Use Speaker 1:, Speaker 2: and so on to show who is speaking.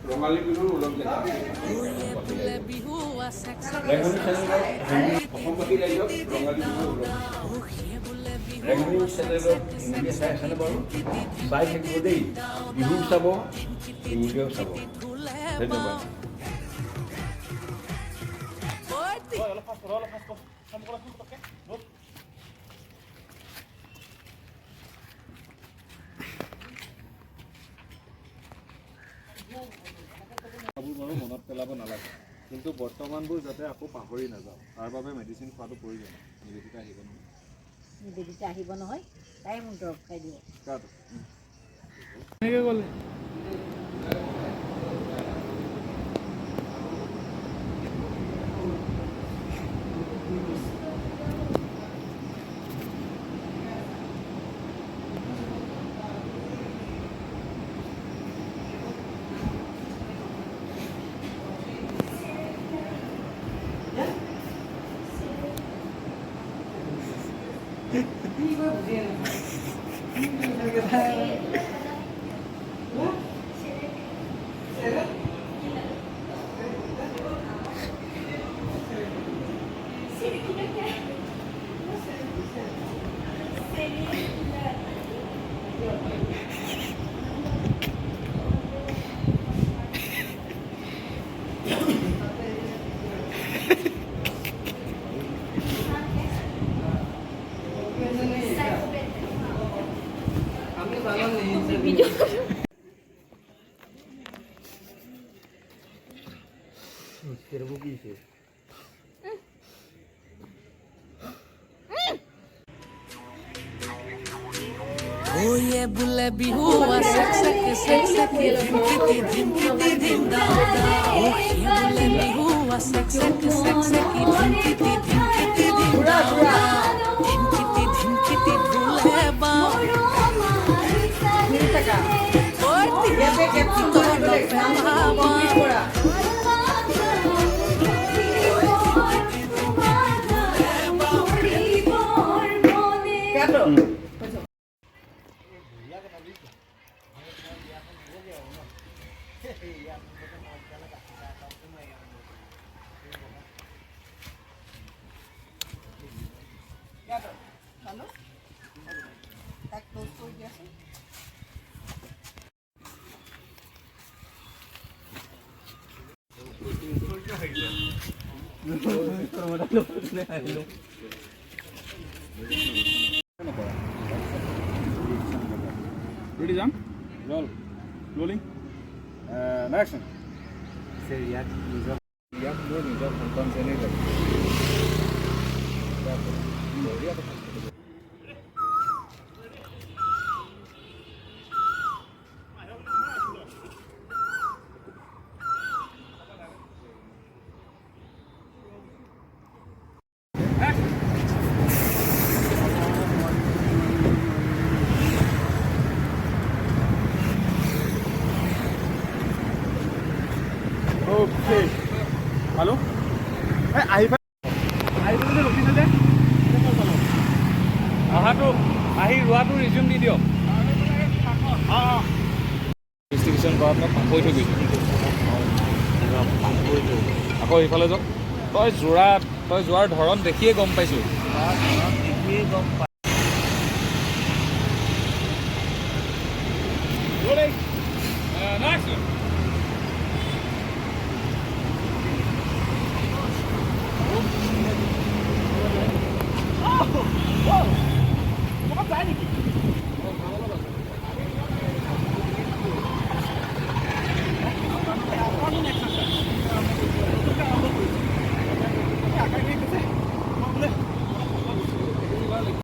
Speaker 1: ৰঙালী বিহুৰ উলগ অসমবাসী ৰাইজক ৰঙালী বিহুৰ উলগ ৰেঙুনি চেনেলত হিন্দীয়ে চাই আছেনে বাৰু? চাই থাকিব দেই, বিহু চাব, হিন্দীও চাব। ধন্যবাদ।
Speaker 2: বাৰু মনত পেলাব নালাগে, কিন্তু বৰ্তমানবোৰ যাতে আকৌ পাহৰি নাযাওঁ তাৰ বাবে মেডিচিন খোৱাটো প্ৰয়োজন।
Speaker 3: নিবেদিতা আহিব নহয়, তাই মোক দৰৱ খাই দিব।
Speaker 2: এনেকৈ গ'লে
Speaker 4: Oh yeah, bule bihu wa sak sak dhimkiti dhim da da. Oh yeah, bule bihu wa sak dhimkiti dhim da da. Dhimkiti bule ba. Orti
Speaker 2: Ready, jump? Roll. Rolling. Action.
Speaker 5: Sir, यार वो निजा कंपन से नहीं लगता।
Speaker 2: Okay. Hello? আহি পেলাই ৰখিছে যে অহাটো আহি ৰোৱাটো ৰিজিউম দি দিয়ক। ইনভেষ্টিগেশ্যন কৰাত মই পাহৰি থৈ গৈছোঁ। আকৌ এইফালে যাওক। তই যোৱাৰ ধৰণ দেখিয়ে গম পাইছোঁ।